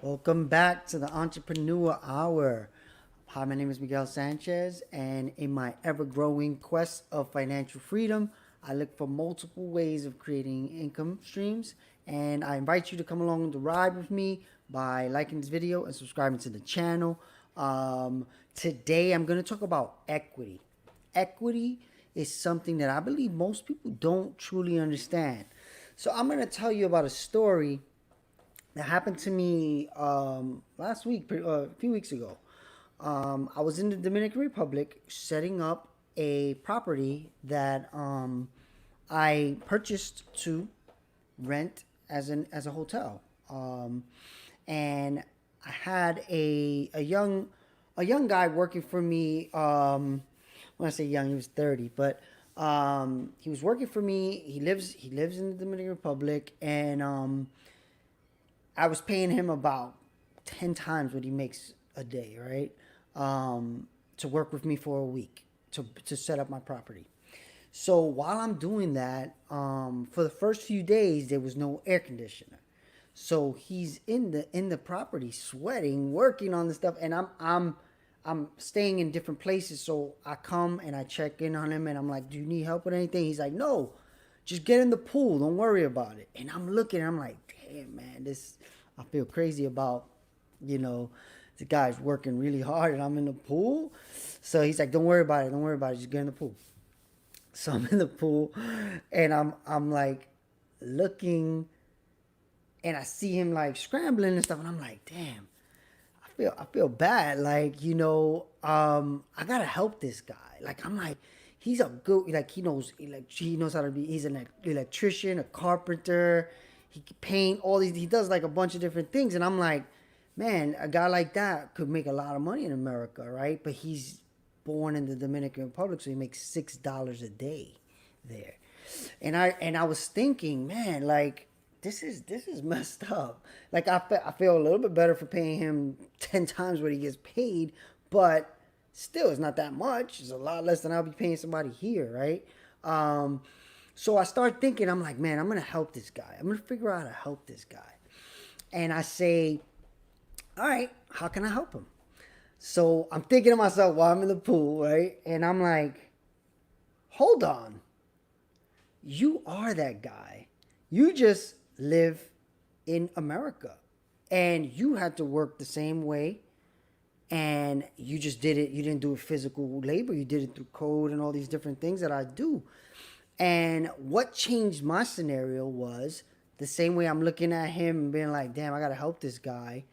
Welcome back to the Entrepreneur Hour. Hi, my name is Miguel Sanchez, and in my ever growing quest of financial freedom, I look for multiple ways of creating income streams. And I invite you to come along the ride with me by liking this video and subscribing to the channel. Today, I'm going to talk about equity. Equity is something that I believe most people don't truly understand. So, I'm going to tell you about a story that happened to me last week, a few weeks ago. I was in the Dominican Republic setting up a property that I purchased to rent as a hotel, and I had a young guy working for me. When I say young, he was 30, but he was working for me. He lives in the Dominican Republic, and I was paying him about 10 times what he makes a day, right? To work with me for a week to set up my property. So while I'm doing that, for the first few days, there was no air conditioner. So he's in the property sweating, working on the stuff, and I'm staying in different places. So I come and I check in on him, and I'm like, "Do you need help with anything?" He's like, "No, just get in the pool. Don't worry about it." And I'm looking, and I'm like, "Damn, man, this I feel crazy about, you know, the guy's working really hard, and I'm in the pool." So he's like, "Don't worry about it. Don't worry about it. Just get in the pool." So I'm in the pool, and I'm like looking, and I see him like scrambling and stuff, and I'm like, "Damn, I feel bad. Like, I gotta help this guy. Like, I'm like, he's a good, like, he knows how to be. He's an electrician, a carpenter. He can paint all these. He does like a bunch of different things, and I'm like, man, a guy like that could make a lot of money in America, right? But he's born in the Dominican Republic, so he makes $6 a day there. And I was thinking, man, like this is messed up. Like I feel a little bit better for paying him 10 times what he gets paid, but still, it's not that much. It's a lot less than I'll be paying somebody here, right? So I start thinking, I'm like, man, I'm gonna help this guy. I'm gonna figure out how to help this guy. And I say, all right, how can I help him? So I'm thinking to myself while I'm in the pool, right? And I'm like, hold on, you are that guy. You just live in America, and you had to work the same way, and you just did it. You didn't do it physical labor. You did it through code and all these different things that I do. And what changed my scenario was the same way I'm looking at him and being like, damn, I got to help this guy.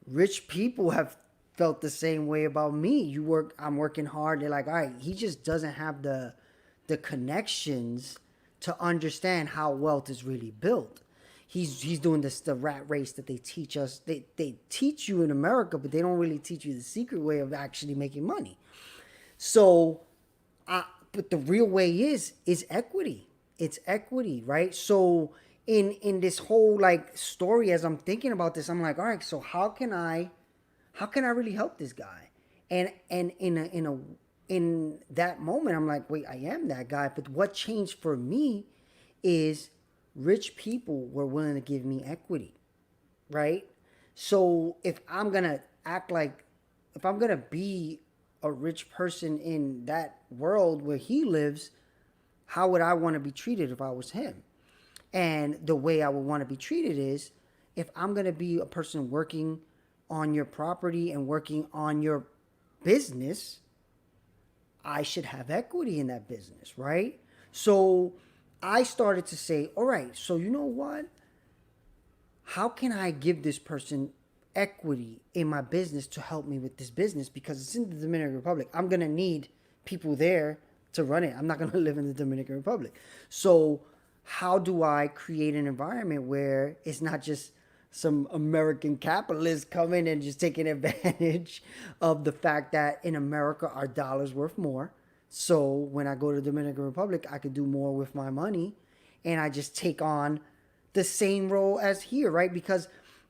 Rich people have felt the same way about me. I'm working hard. They're like, all right, he just doesn't have the connections to understand how wealth is really built. He's doing this the rat race that they teach us. They teach you in America, but they don't really teach you the secret way of actually making money. So, but the real way is equity. It's equity, right? So in this whole like story, as I'm thinking about this, I'm like, all right, so how can I really help this guy? And in that moment, I'm like, wait, I am that guy. But what changed for me is rich people were willing to give me equity, right? So if I'm gonna be a rich person in that world where he lives, how would I want to be treated if I was him? And the way I would want to be treated is if I'm gonna be a person working on your property and working on your business, I should have equity in that business, right? So I started to say, all right, so you know what? How can I give this person equity in my business to help me with this business? Because it's in the Dominican Republic. I'm going to need people there to run it. I'm not going to live in the Dominican Republic. So, how do I create an environment where it's not just some American capitalists coming and just taking advantage of the fact that in America our dollar's worth more. So when I go to the Dominican Republic, I could do more with my money, and I just take on the same role as here, right? Because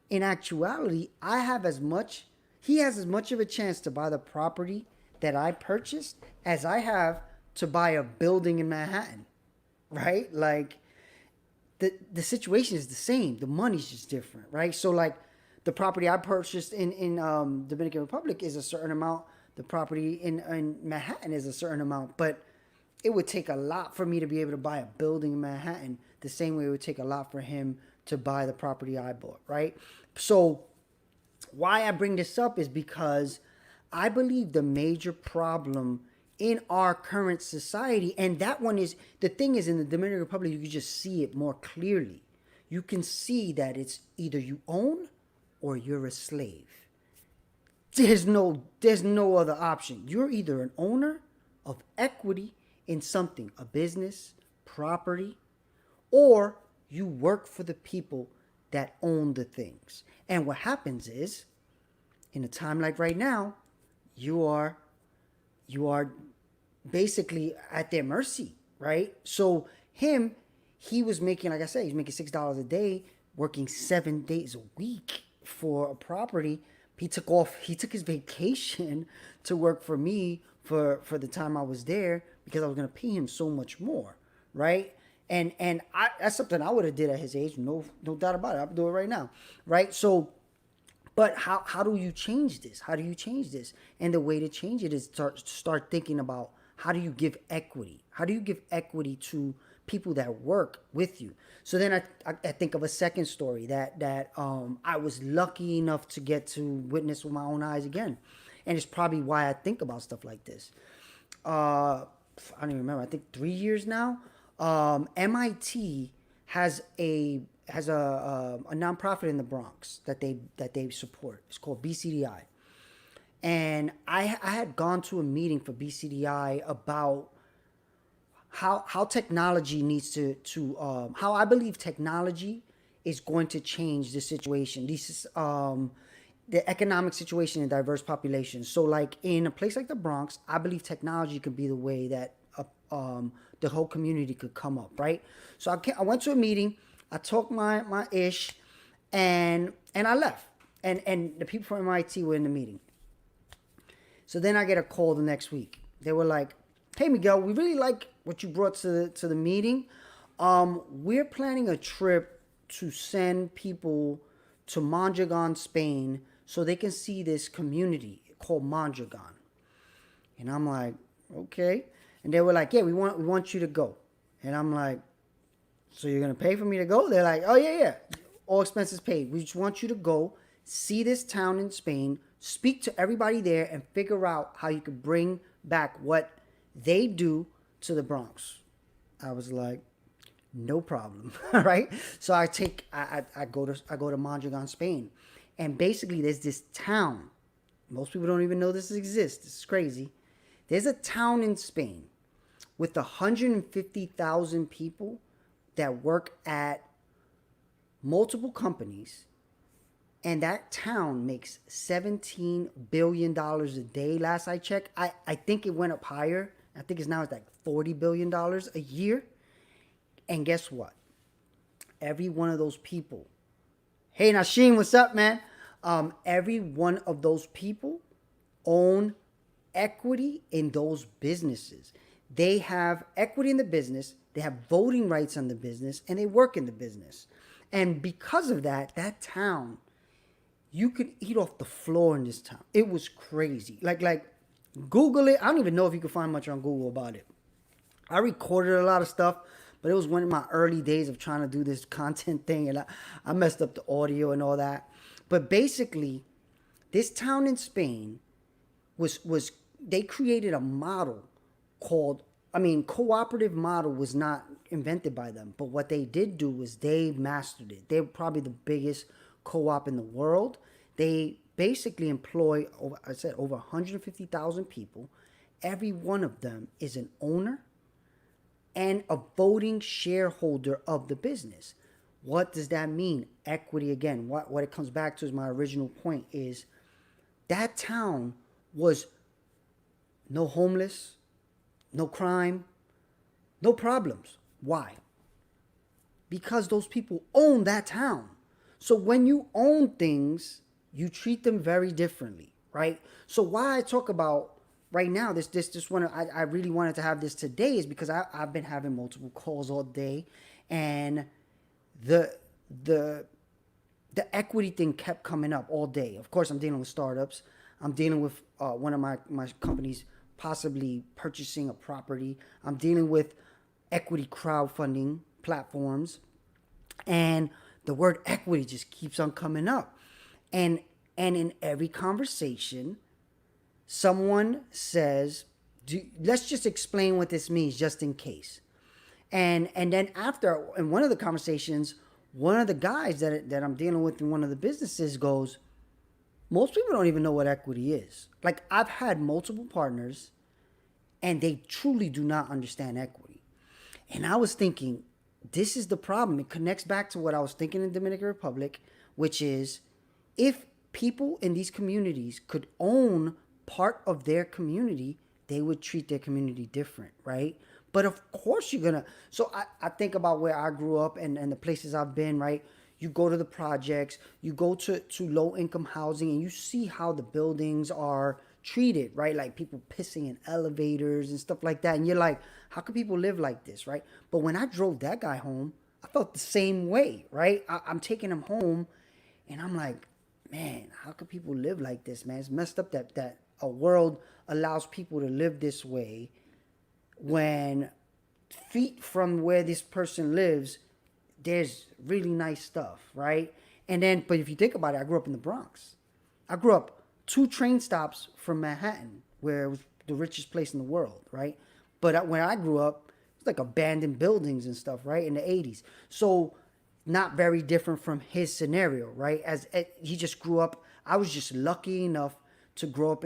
in actuality, he has as much of a chance to buy the property that I purchased as I have to buy a building in Manhattan, right? Like the situation is the same. The money's just different, right? So like The property I purchased in Dominican Republic is a certain amount. The property in Manhattan is a certain amount. But it would take a lot for me to be able to buy a building in Manhattan the same way it would take a lot for him to buy the property I bought, right? So why I bring this up is because I believe the major problem in our current society, and that one is, the thing is, in the Dominican Republic, you can just see it more clearly. You can see that it's either you own or you're a slave. There's no other option. You're either an owner of equity in something, a business, property, or you work for the people that own the things. And what happens is, in a time like right now, you are basically at their mercy, right? So he was making, like I said, he's making $6 a day, working 7 days a week for a property. He took his vacation to work for me for the time I was there because I was gonna pay him so much more, right? And that's something I would have did at his age, no doubt about it. I'll do it right now, right? So, but how do you change this? How do you change this? And the way to change it is start thinking about, how do you give equity? How do you give equity to people that work with you? So then I think of a second story that I was lucky enough to get to witness with my own eyes again. And it's probably why I think about stuff like this. I don't even remember. I think 3 years now. MIT has a nonprofit in the Bronx that they support. It's called BCDI. And I had gone to a meeting for BCDI about how technology needs to how I believe technology is going to change the situation. The economic situation in diverse populations. So like in a place like the Bronx, I believe technology could be the way that the whole community could come up, right? So I went to a meeting, I talked my ish, and I left. And the people from MIT were in the meeting. So then I get a call the next week. They were like, "Hey Miguel, we really like what you brought to the meeting. We're planning a trip to send people to Mondragon, Spain, so they can see this community called Mondragon." And I'm like, "Okay." And they were like, "Yeah, we want you to go." And I'm like, "So you're gonna pay for me to go?" They're like, "Oh yeah, all expenses paid. We just want you to go, see this town in Spain, speak to everybody there, and figure out how you could bring back what they do to the Bronx." I was like, "No problem." All right. So I go to Mondragon, Spain, and basically there's this town. Most people don't even know this exists. This is crazy. There's a town in Spain with 150,000 people that work at multiple companies, and that town makes $17 billion a day. Last I checked, I think it went up higher. I think it's like $40 billion a year. And guess what? Every one of those people, hey Nashim, what's up, man? Every one of those people own equity in those businesses. They have equity in the business, they have voting rights on the business, and they work in the business. And because of that, that town, you could eat off the floor in this town. It was crazy. Like Google it. I don't even know if you can find much on Google about it. I recorded a lot of stuff, but it was one of my early days of trying to do this content thing, and I messed up the audio and all that. But basically, this town in Spain was they created a model called, cooperative model was not invented by them, but what they did do was they mastered it. They're probably the biggest co-op in the world. They basically employ, over 150,000 people. Every one of them is an owner and a voting shareholder of the business. What does that mean? Equity again. What it comes back to is my original point is that town was no homeless, no crime, no problems. Why? Because those people own that town. So when you own things, you treat them very differently, right? So why I talk about right now, this one, I really wanted to have this today is because I've been having multiple calls all day, and the the equity thing kept coming up all day. Of course, I'm dealing with startups. I'm dealing with one of my companies possibly purchasing a property. I'm dealing with equity crowdfunding platforms, and the word equity just keeps on coming up. And in every conversation, someone says, let's just explain what this means just in case. And then after, in one of the conversations, one of the guys that I'm dealing with in one of the businesses goes, most people don't even know what equity is. Like, I've had multiple partners and they truly do not understand equity. And I was thinking, this is the problem. It connects back to what I was thinking in Dominican Republic, which is, if people in these communities could own part of their community, they would treat their community different, right? But of course you're gonna. So I think about where I grew up and the places I've been, right? You go to the projects, you go to low income housing, and you see how the buildings are treated, right? Like people pissing in elevators and stuff like that. And you're like, how can people live like this, right? But when I drove that guy home, I felt the same way, right? I'm taking him home and I'm like, man, how can people live like this, man? It's messed up that a world allows people to live this way when feet from where this person lives, there's really nice stuff, right? And then, but if you think about it, I grew up in the Bronx. I grew up 2 train stops from Manhattan, where it was the richest place in the world, right? But when I grew up, it was like abandoned buildings and stuff, right? In the 80s. So not very different from his scenario, right? As he just grew up, I was just lucky enough to grow up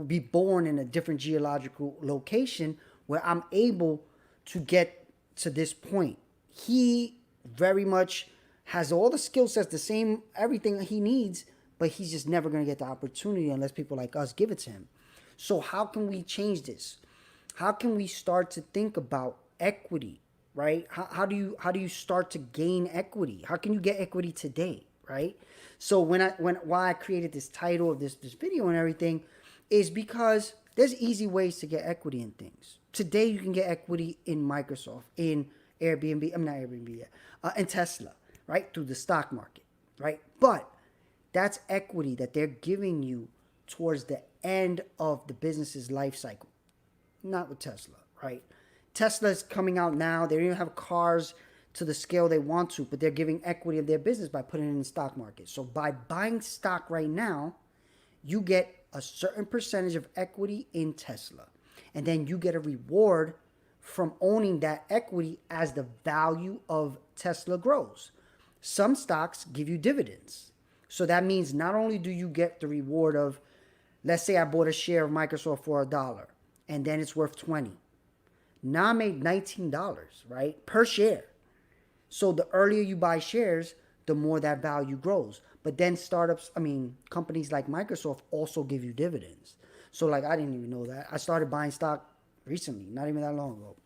be born in a different geological location where I'm able to get to this point. He very much has all the skill sets, the same, everything he needs, but he's just never going to get the opportunity unless people like us give it to him. So how can we change this? How can we start to think about equity, right? How do you start to gain equity? How can you get equity today, right? So why I created this title of this video and everything is because there's easy ways to get equity in things. Today you can get equity in Microsoft, in Airbnb, I'm not Airbnb yet, and Tesla, right? Through the stock market, right? But that's equity that they're giving you towards the end of the business's life cycle. Not with Tesla, right? Tesla's coming out now. They don't even have cars to the scale they want to, but they're giving equity of their business by putting it in the stock market. So by buying stock right now, you get a certain percentage of equity in Tesla. And then you get a reward from owning that equity as the value of Tesla grows. Some stocks give you dividends. So that means not only do you get the reward of, let's say I bought a share of Microsoft for $1 and then it's worth 20. Now I made $19, right? Per share. So the earlier you buy shares, the more that value grows. But then companies like Microsoft also give you dividends. So like, I didn't even know that. I started buying stock recently, not even that long ago.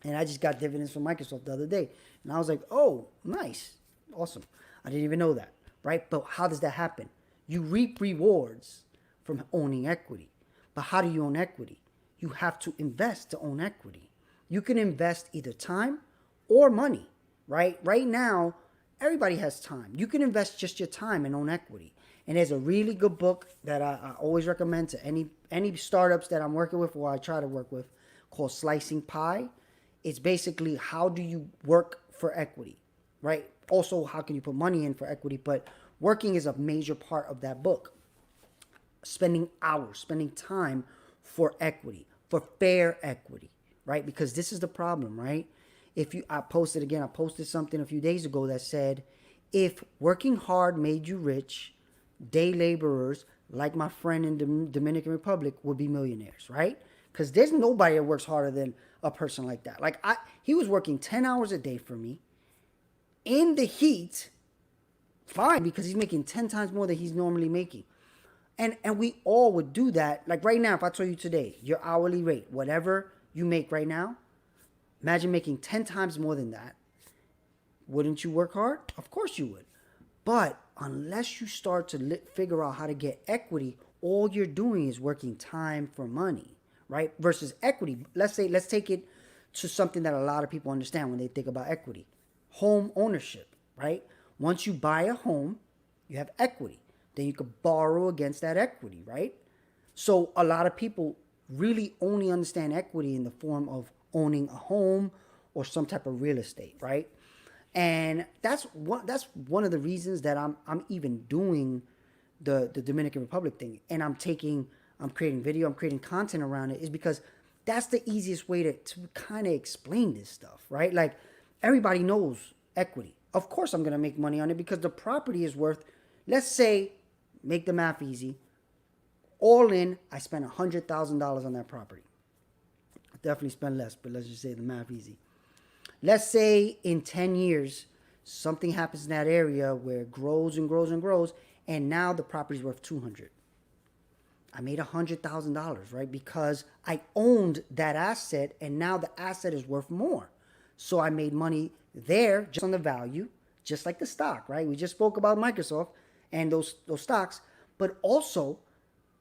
And I just got dividends from Microsoft the other day. And I was like, oh, nice. Awesome. I didn't even know that, right? But how does that happen? You reap rewards from owning equity. But how do you own equity? You have to invest to own equity. You can invest either time or money, right? Right now, everybody has time. You can invest just your time and own equity. And there's a really good book that I always recommend to any startups that I'm working with or I try to work with called Slicing Pie. It's basically how do you work for equity, right? Also, how can you put money in for equity? But working is a major part of that book. Spending hours, spending time for equity, for fair equity, right? Because this is the problem, right? I posted something a few days ago that said, if working hard made you rich, day laborers like my friend in the Dominican Republic would be millionaires, right? Because there's nobody that works harder than a person like that. Like he was working 10 hours a day for me in the heat, fine, because he's making 10 times more than he's normally making. And we all would do that. Like right now, if I told you today, your hourly rate, whatever you make right now, imagine making 10 times more than that. Wouldn't you work hard? Of course you would. But unless you start to figure out how to get equity, all you're doing is working time for money, right? Versus equity. Let's take it to something that a lot of people understand when they think about equity. Home ownership, right? Once you buy a home, You have equity. Then you could borrow against that equity, right? So a lot of people really only understand equity in the form of owning a home or some type of real estate, right? And that's one of the reasons that I'm even doing the Dominican Republic thing, and I'm creating video, I'm creating content around it, is because that's the easiest way to kind of explain this stuff, right? Like, everybody knows equity. Of course I'm gonna make money on it because the property is worth, let's say, make the math easy, all in, I spent $100,000 on that property. I definitely spend less, but let's just say the math easy. Let's say in 10 years, something happens in that area where it grows and grows and grows, and now the property's worth $200,000. I made $100,000, right? Because I owned that asset, and now the asset is worth more. So I made money there just on the value, just like the stock, right? We just spoke about Microsoft and those stocks, but also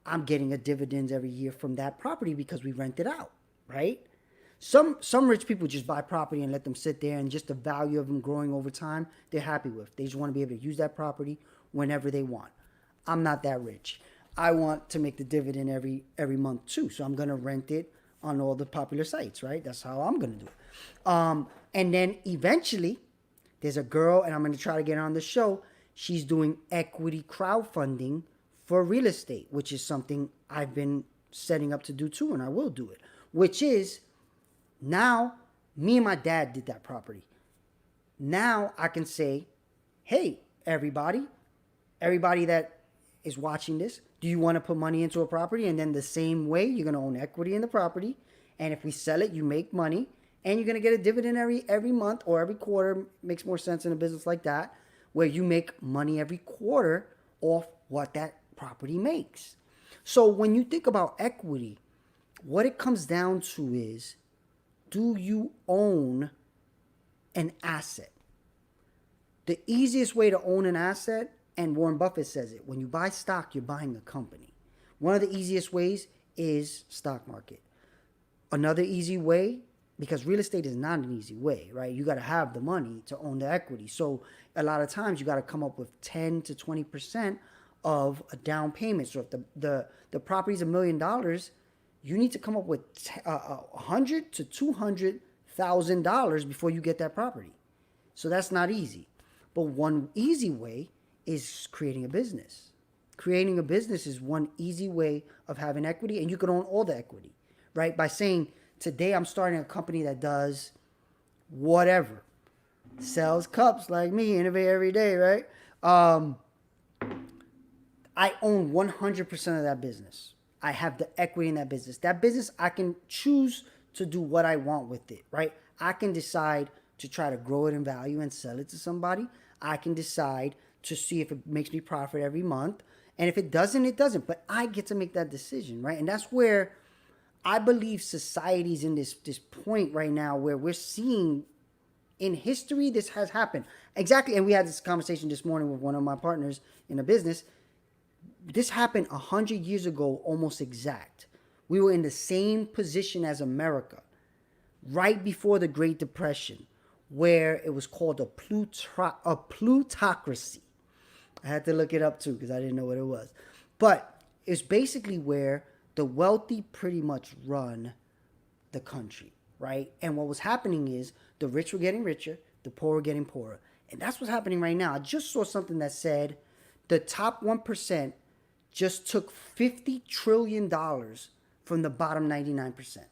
I'm getting a dividends every year from that property because we rent it out, right? Some rich people just buy property and let them sit there, and just the value of them growing over time, they're happy with. They just want to be able to use that property whenever they want. I'm not that rich. I want to make the dividend every month too, so I'm gonna rent it on all the popular sites, right? That's how I'm gonna do it. And then eventually, there's a girl, and I'm gonna try to get her on the show. She's doing equity crowdfunding for real estate, which is something I've been setting up to do too, and I will do it. Which is, now, me and my dad did that property. Now I can say, hey, everybody that is watching this, do you want to put money into a property? And then the same way, you're going to own equity in the property. And if we sell it, you make money. And you're going to get a dividend every month or every quarter. Makes more sense in a business like that, where you make money every quarter off what that property makes. So when you think about equity, what it comes down to is, do you own an asset? The easiest way to own an asset, and Warren Buffett says it, when you buy stock, you're buying a company. One of the easiest ways is stock market. Another easy way, because real estate is not an easy way, right? You got to have the money to own the equity. So a lot of times you got to come up with 10 to 20% of a down payment. So if the property's $1 million, you need to come up with $100,000 to $200,000 before you get that property. So that's not easy. But one easy way is creating a business. Creating a business is one easy way of having equity, and you can own all the equity, right? By saying, today I'm starting a company that does whatever. Sells cups like me, innovate every day, right? I own 100% of that business. I have the equity in that business. That business, I can choose to do what I want with it, right? I can decide to try to grow it in value and sell it to somebody. I can decide to see if it makes me profit every month. And if it doesn't, it doesn't. But I get to make that decision, right? And that's where I believe society's in this point right now where we're seeing in history this has happened. Exactly. And we had this conversation this morning with one of my partners in a business. This happened 100 years ago, almost exact. We were in the same position as America right before the Great Depression, where it was called a plutocracy. I had to look it up too because I didn't know what it was. But it's basically where the wealthy pretty much run the country, right? And what was happening is the rich were getting richer, the poor were getting poorer. And that's what's happening right now. I just saw something that said the top 1% just took $50 trillion from the bottom 99%,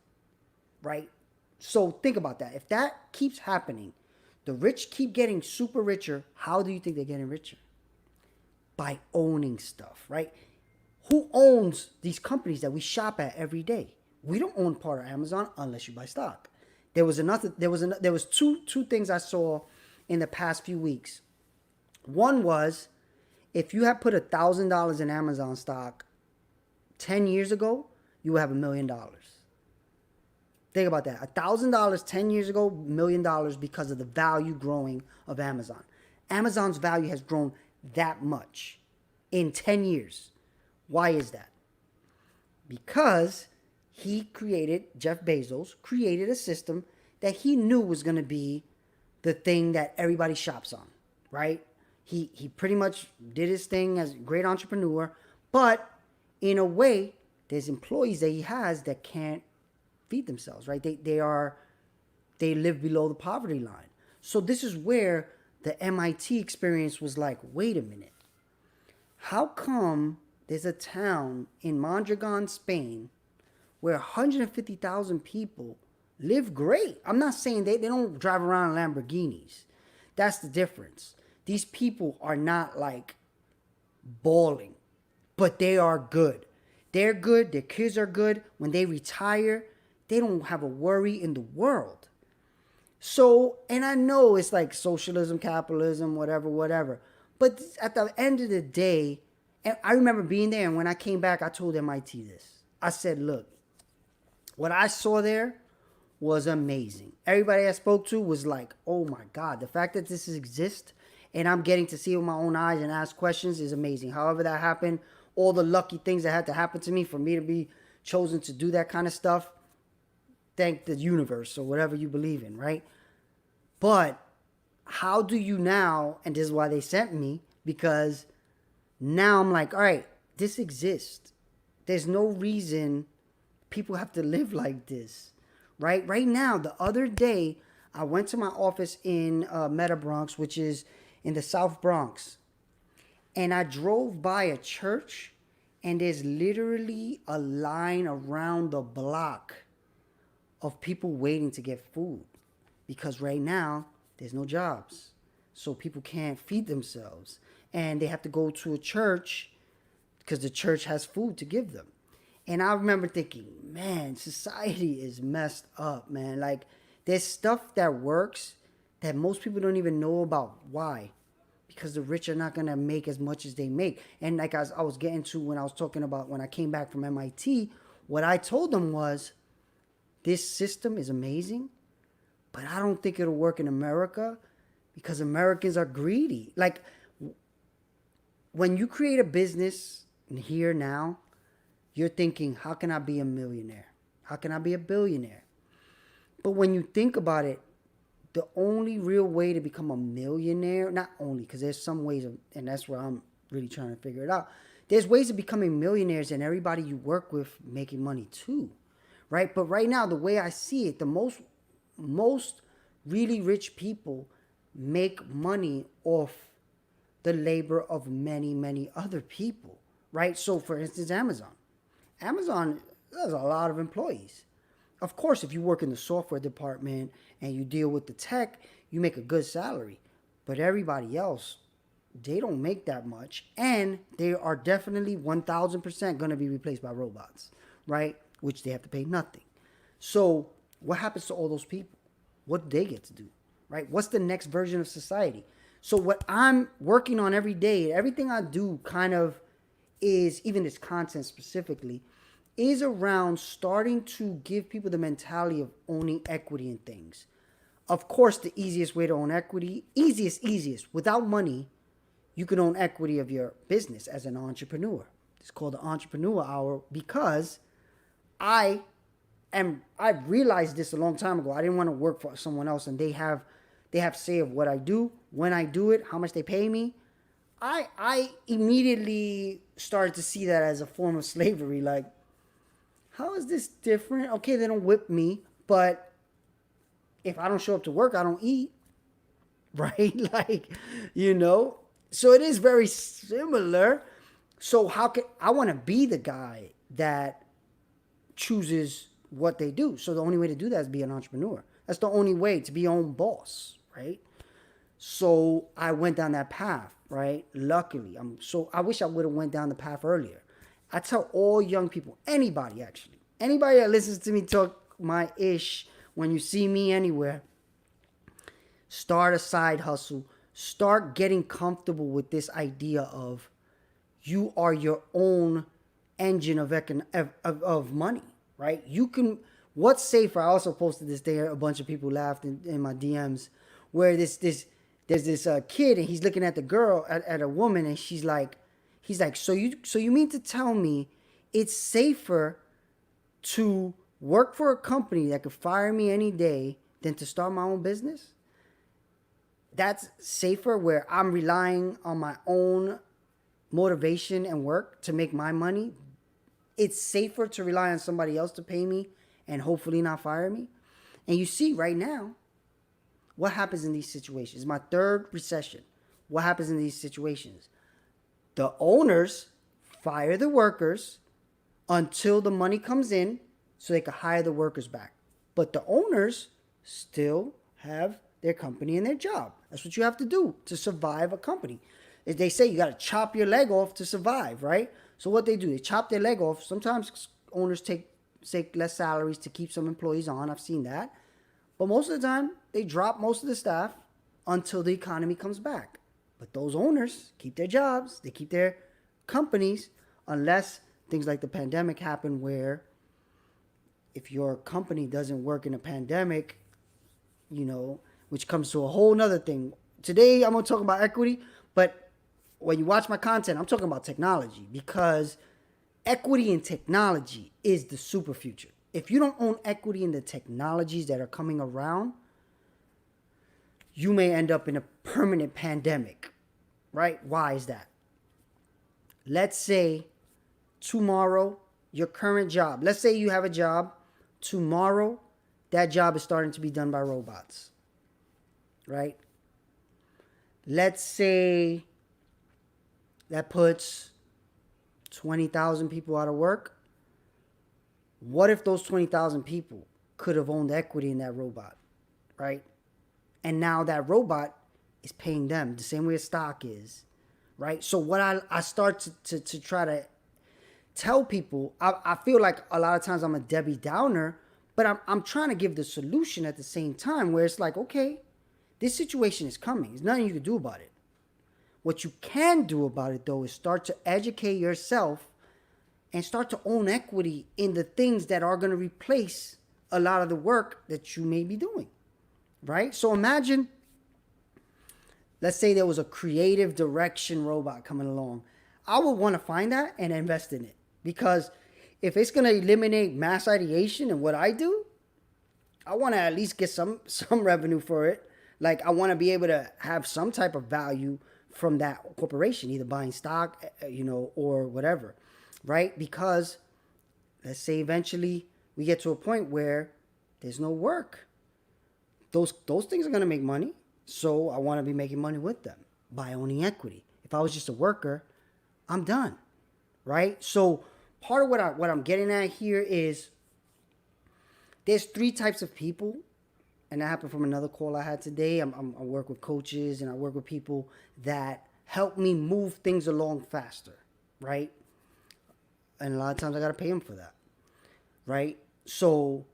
right? So think about that. If that keeps happening, the rich keep getting super richer. How do you think they're getting richer? By owning stuff, right? Who owns these companies that we shop at every day? We don't own part of Amazon unless you buy stock. There was two things I saw in the past few weeks. One was, if you had put $1,000 in Amazon stock 10 years ago, you would have $1 million. Think about that. $1,000 10 years ago, $1 million because of the value growing of Amazon. Amazon's value has grown that much in 10 years. Why is that? Because Jeff Bezos created a system that he knew was going to be the thing that everybody shops on, right? He pretty much did his thing as a great entrepreneur, but in a way, there's employees that he has that can't feed themselves, right? They live below the poverty line. So this is where the MIT experience was like, wait a minute. How come there's a town in Mondragon, Spain, where 150,000 people live great? I'm not saying they don't drive around in Lamborghinis. That's the difference. These people are not like balling, but they are good. They're good. Their kids are good. When they retire, they don't have a worry in the world. So, and I know it's like socialism, capitalism, whatever. But at the end of the day, and I remember being there, and when I came back, I told MIT this. I said, look, what I saw there was amazing. Everybody I spoke to was like, oh my God, the fact that this exists and I'm getting to see it with my own eyes and ask questions is amazing. However that happened, all the lucky things that had to happen to me for me to be chosen to do that kind of stuff, thank the universe or whatever you believe in, right? But how do you now, and this is why they sent me, because now I'm like, all right, this exists. There's no reason people have to live like this, right? Right now, the other day, I went to my office in Meta Bronx, which is in the South Bronx, and I drove by a church, and there's literally a line around the block of people waiting to get food, because right now there's no jobs, so people can't feed themselves, and they have to go to a church because the church has food to give them. And I remember thinking, man, society is messed up, man. Like, there's stuff that works that most people don't even know about. Why? Because the rich are not going to make as much as they make. And like I was getting to when I was talking about when I came back from MIT, what I told them was, this system is amazing, but I don't think it'll work in America because Americans are greedy. Like, when you create a business here now, you're thinking, how can I be a millionaire? How can I be a billionaire? But when you think about it, the only real way to become a millionaire, not only, because there's some ways, and that's where I'm really trying to figure it out. There's ways of becoming millionaires and everybody you work with making money too, right? But right now, the way I see it, the most really rich people make money off the labor of many, many other people, right? So for instance, Amazon has a lot of employees. Of course, if you work in the software department and you deal with the tech, you make a good salary. But everybody else, they don't make that much. And they are definitely 1,000% going to be replaced by robots, right? Which they have to pay nothing. So what happens to all those people? What do they get to do, right? What's the next version of society? So what I'm working on every day, everything I do kind of is, even this content specifically, is around starting to give people the mentality of owning equity in things. Of course, the easiest way to own equity, easiest, without money, you can own equity of your business as an entrepreneur. It's called the Entrepreneur Hour because I realized this a long time ago. I didn't want to work for someone else, and they have say of what I do, when I do it, how much they pay me. I immediately started to see that as a form of slavery. Like, how is this different? Okay, they don't whip me, but if I don't show up to work, I don't eat, right? Like, so it is very similar. So how can I want to be the guy that chooses what they do? So the only way to do that is be an entrepreneur. That's the only way to be your own boss, right? So I went down that path, right? Luckily, I wish I would have went down the path earlier. I tell all young people, anybody that listens to me talk my ish, when you see me anywhere, start a side hustle. Start getting comfortable with this idea of you are your own engine of money, right? You can. What's safer? I also posted this there. A bunch of people laughed in my DMs, where there's this kid and he's looking at the girl at a woman and he's like, so you mean to tell me it's safer to work for a company that could fire me any day than to start my own business? that's safer, where I'm relying on my own motivation and work to make my money. It's safer to rely on somebody else to pay me and hopefully not fire me. And you see right now what happens in these situations. My third recession. What happens in these situations? The owners fire the workers until the money comes in so they can hire the workers back. But the owners still have their company and their job. That's what you have to do to survive a company. As they say, you got to chop your leg off to survive, right? So what they do, they chop their leg off. Sometimes owners take less salaries to keep some employees on. I've seen that. But most of the time, they drop most of the staff until the economy comes back. But those owners keep their jobs. They keep their companies, unless things like the pandemic happen, where if your company doesn't work in a pandemic, which comes to a whole nother thing. Today, I'm going to talk about equity, but when you watch my content, I'm talking about technology, because equity in technology is the super future. If you don't own equity in the technologies that are coming around, you may end up in a permanent pandemic, right? Why is that? Let's say tomorrow, your current job, let's say you have a job, tomorrow, that job is starting to be done by robots, right? Let's say that puts 20,000 people out of work. What if those 20,000 people could have owned equity in that robot, right? And now that robot is paying them the same way a stock is, right? So what I start to try to tell people, I feel like a lot of times I'm a Debbie Downer, but I'm trying to give the solution at the same time, where it's like, okay, this situation is coming. There's nothing you can do about it. What you can do about it, though, is start to educate yourself and start to own equity in the things that are going to replace a lot of the work that you may be doing, right? So imagine, let's say there was a creative direction robot coming along. I would want to find that and invest in it, because if it's going to eliminate mass ideation and what I do, I want to at least get some revenue for it. Like, I want to be able to have some type of value from that corporation, either buying stock, or whatever, right? Because let's say eventually we get to a point where there's no work. Those things are going to make money. So I want to be making money with them by owning equity. If I was just a worker, I'm done, right? So part of what I'm getting at here is there's three types of people, and that happened from another call I had today. I work with coaches, and I work with people that help me move things along faster, right? And a lot of times I got to pay them for that, right? So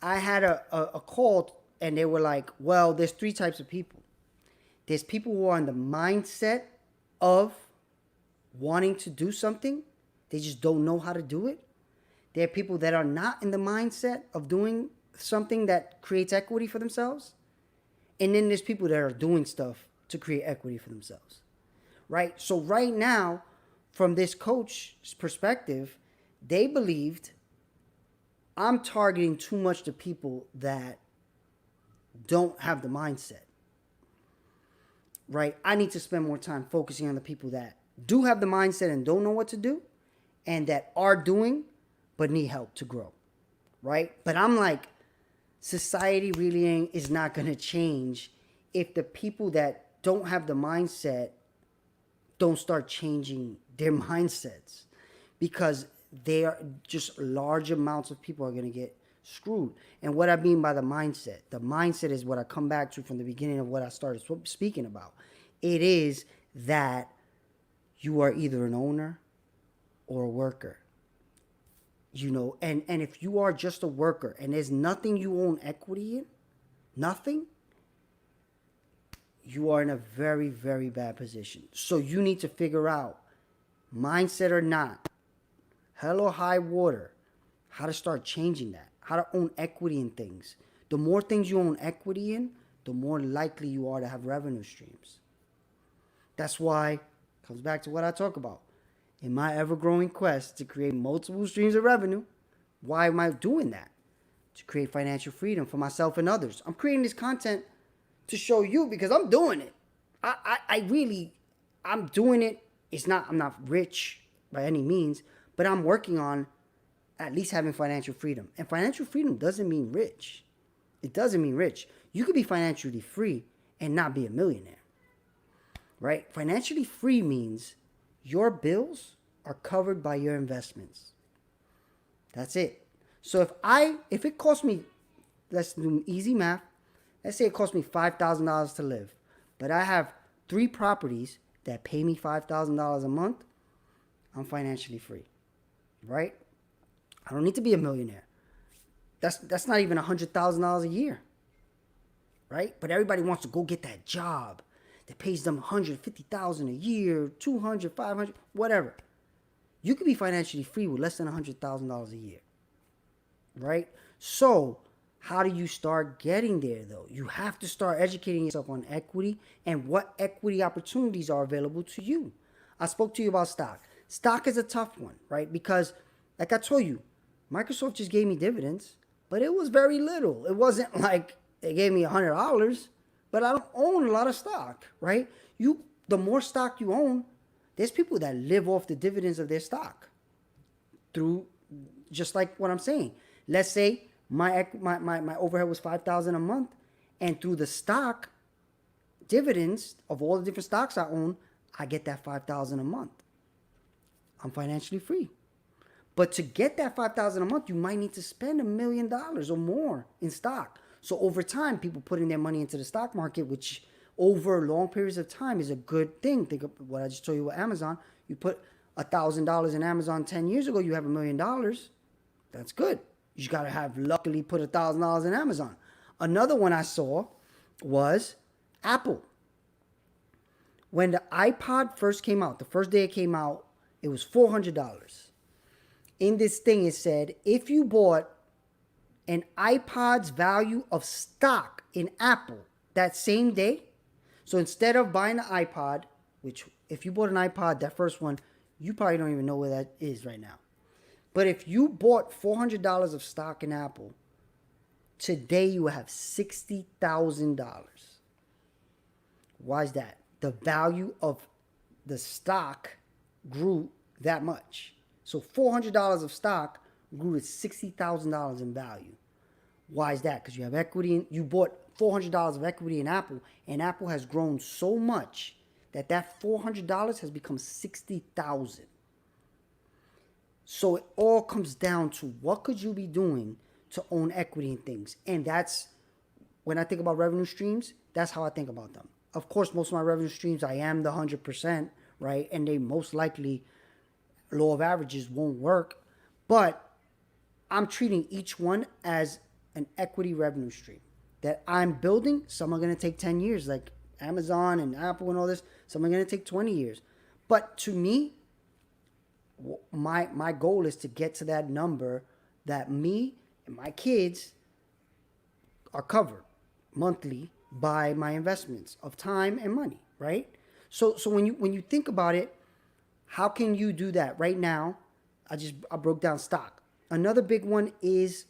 I had a call, and they were like, well, there's three types of people. There's people who are in the mindset of wanting to do something. They just don't know how to do it. There are people that are not in the mindset of doing something that creates equity for themselves. And then there's people that are doing stuff to create equity for themselves, right? So right now, from this coach's perspective, they believed I'm targeting too much to people that don't have the mindset, right? I need to spend more time focusing on the people that do have the mindset and don't know what to do, and that are doing but need help to grow, right? But I'm like, society really is not going to change if the people that don't have the mindset don't start changing their mindsets, because they are just large amounts of people are going to get screwed. And what I mean by the mindset is what I come back to from the beginning of what I started speaking about. It is that you are either an owner or a worker, and if you are just a worker and there's nothing you own equity in, nothing, you are in a very, very bad position. So you need to figure out, mindset or not, hell or high water, how to start changing that, how to own equity in things. The more things you own equity in, the more likely you are to have revenue streams. That's why it comes back to what I talk about. In my ever-growing quest to create multiple streams of revenue, why am I doing that? To create financial freedom for myself and others. I'm creating this content to show you because I'm doing it. I really, I'm doing it. I'm not rich by any means, but I'm working on at least having financial freedom. And financial freedom doesn't mean rich. It doesn't mean rich. You could be financially free and not be a millionaire, right? Financially free means your bills are covered by your investments. That's it. So if it costs me, let's do easy math. Let's say it costs me $5,000 to live, but I have 3 properties that pay me $5,000 a month. I'm financially free, right? I don't need to be a millionaire. That's not even $100,000 a year, right? But everybody wants to go get that job that pays them $150,000 a year, $200, $500, whatever. You could be financially free with less than $100,000 a year, right? So how do you start getting there, though? You have to start educating yourself on equity and what equity opportunities are available to you. I spoke to you about stock. Stock is a tough one, right? Because, like I told you, Microsoft just gave me dividends, but it was very little. It wasn't like they gave me $100, but I don't own a lot of stock, right? The more stock you own, there's people that live off the dividends of their stock through, just like what I'm saying. Let's say my overhead was $5,000 a month, and through the stock dividends of all the different stocks I own, I get that $5,000 a month. I'm financially free. But to get that $5,000 a month, you might need to spend $1 million or more in stock. So over time, people putting their money into the stock market, which over long periods of time is a good thing. Think of what I just told you with Amazon. You put $1,000 in Amazon 10 years ago, you have $1 million. That's good. You just got to have luckily put $1,000 in Amazon. Another one I saw was Apple. When the iPod first came out, the first day it came out, it was $400. In this thing, it said, if you bought an iPod's value of stock in Apple that same day, so instead of buying an iPod, which if you bought an iPod, that first one, you probably don't even know where that is right now. But if you bought $400 of stock in Apple, today you have $60,000. Why is that? The value of the stock grew that much. So $400 of stock grew to $60,000 in value. Why is that? Because you have equity. You bought $400 of equity in Apple, and Apple has grown so much that $400 has become $60,000. So it all comes down to what could you be doing to own equity in things. And that's, when I think about revenue streams, that's how I think about them. Of course, most of my revenue streams, I am the 100%, right? And they most likely, law of averages won't work. But I'm treating each one as an equity revenue stream that I'm building. Some are going to take 10 years, like Amazon and Apple and all this. Some are going to take 20 years. But to me, my goal is to get to that number that me and my kids are covered monthly by my investments of time and money, right? So when you think about it, how can you do that? Right now, I broke down stock. Another big one is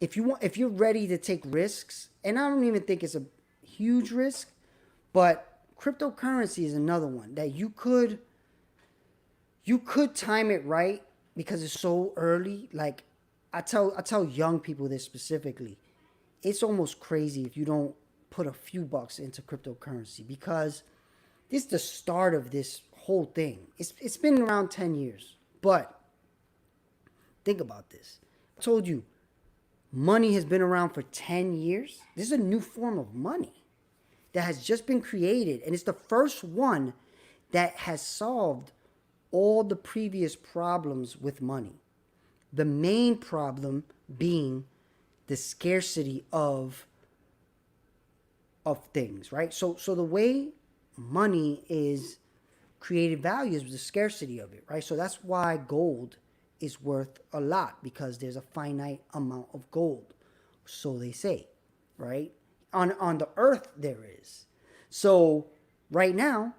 if you're ready to take risks, and I don't even think it's a huge risk, but cryptocurrency is another one that you could time it right because it's so early. Like I tell young people this specifically. It's almost crazy if you don't put a few bucks into cryptocurrency because this is the start of this whole thing. It's been around 10 years. But think about this. I told you, money has been around for 10 years. This is a new form of money that has just been created. And it's the first one that has solved all the previous problems with money. The main problem being the scarcity of things, right? So the way money is created value is the scarcity of it, right? So that's why gold is worth a lot because there's a finite amount of gold. So they say, right? On the earth there is. So right now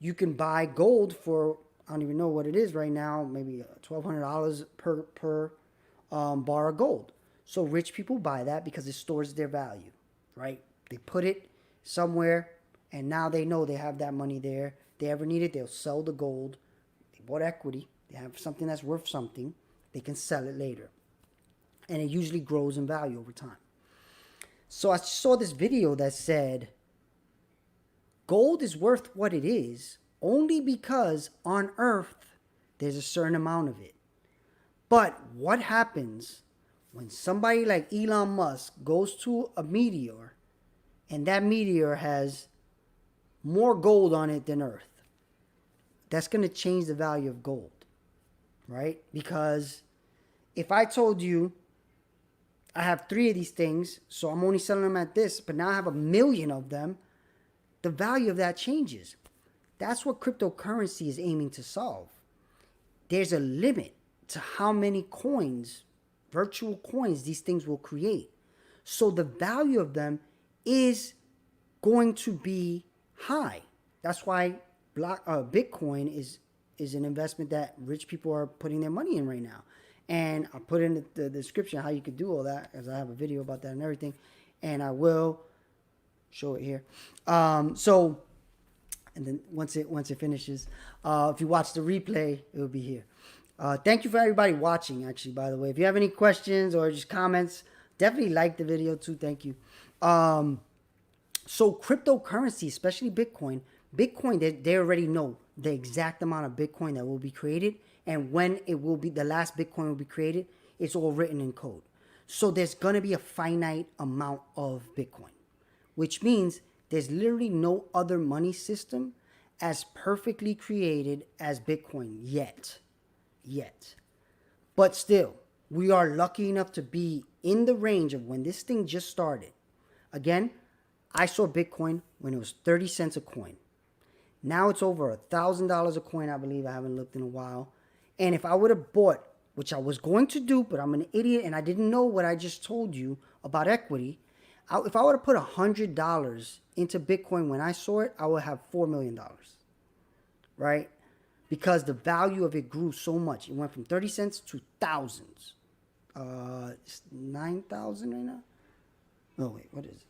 you can buy gold for, I don't even know what it is right now, maybe $1,200 per bar of gold. So rich people buy that because it stores their value, right? They put it somewhere, and now they know they have that money there. If they ever need it, they'll sell the gold. They bought equity. They have something that's worth something. They can sell it later. And it usually grows in value over time. So I saw this video that said, gold is worth what it is only because on Earth there's a certain amount of it. But what happens when somebody like Elon Musk goes to a meteor and that meteor has more gold on it than Earth? That's going to change the value of gold, right? Because if I told you I have 3 of these things, so I'm only selling them at this, but now I have 1 million of them, the value of that changes. That's what cryptocurrency is aiming to solve. There's a limit to how many coins, virtual coins, these things will create. So the value of them is going to be high. That's why Bitcoin is an investment that rich people are putting their money in right now. And I'll put in the description how you could do all that, as I have a video about that and everything. And I will show it here. And then once it finishes, if you watch the replay, it will be here. Thank you for everybody watching, actually, by the way. If you have any questions or just comments, definitely like the video too. Thank you. So cryptocurrency, especially Bitcoin, they already know the exact amount of Bitcoin that will be created and when it will be, the last Bitcoin will be created. It's all written in code. So there's going to be a finite amount of Bitcoin, which means there's literally no other money system as perfectly created as Bitcoin yet. But still, we are lucky enough to be in the range of when this thing just started. Again, I saw Bitcoin when it was 30 cents a coin. Now it's over $1,000 a coin, I believe. I haven't looked in a while. And if I would have bought, which I was going to do, but I'm an idiot and I didn't know what I just told you about equity. If I would have put $100 into Bitcoin when I saw it, I would have $4 million, right? Because the value of it grew so much. It went from 30 cents to thousands. It's 9,000 right now? Oh, wait, what is it?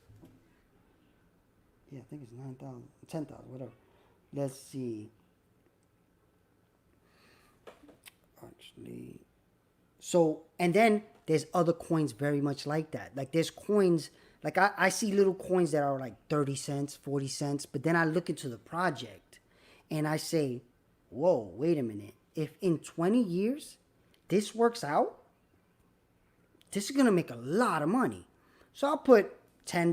Yeah, I think it's 9,000, 10,000, whatever. Let's see. Actually, so, and then there's other coins very much like that. Like there's coins, like I see little coins that are like 30 cents, 40 cents, but then I look into the project and I say, whoa, wait a minute. If in 20 years this works out, this is going to make a lot of money. So I'll put $10,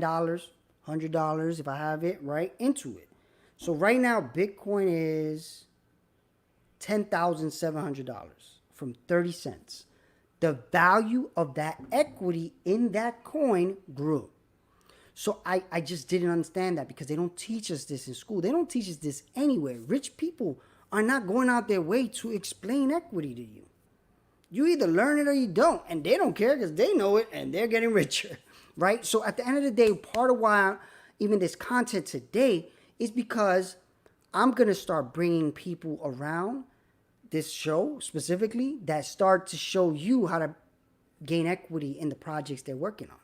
$100 if I have it, right, into it. So right now, Bitcoin is $10,700 from 30 cents. The value of that equity in that coin grew. So I just didn't understand that because they don't teach us this in school. They don't teach us this anywhere. Rich people are not going out their way to explain equity to you. You either learn it or you don't. And they don't care because they know it and they're getting richer, right? So at the end of the day, part of why even this content today is because I'm going to start bringing people around this show specifically that start to show you how to gain equity in the projects they're working on,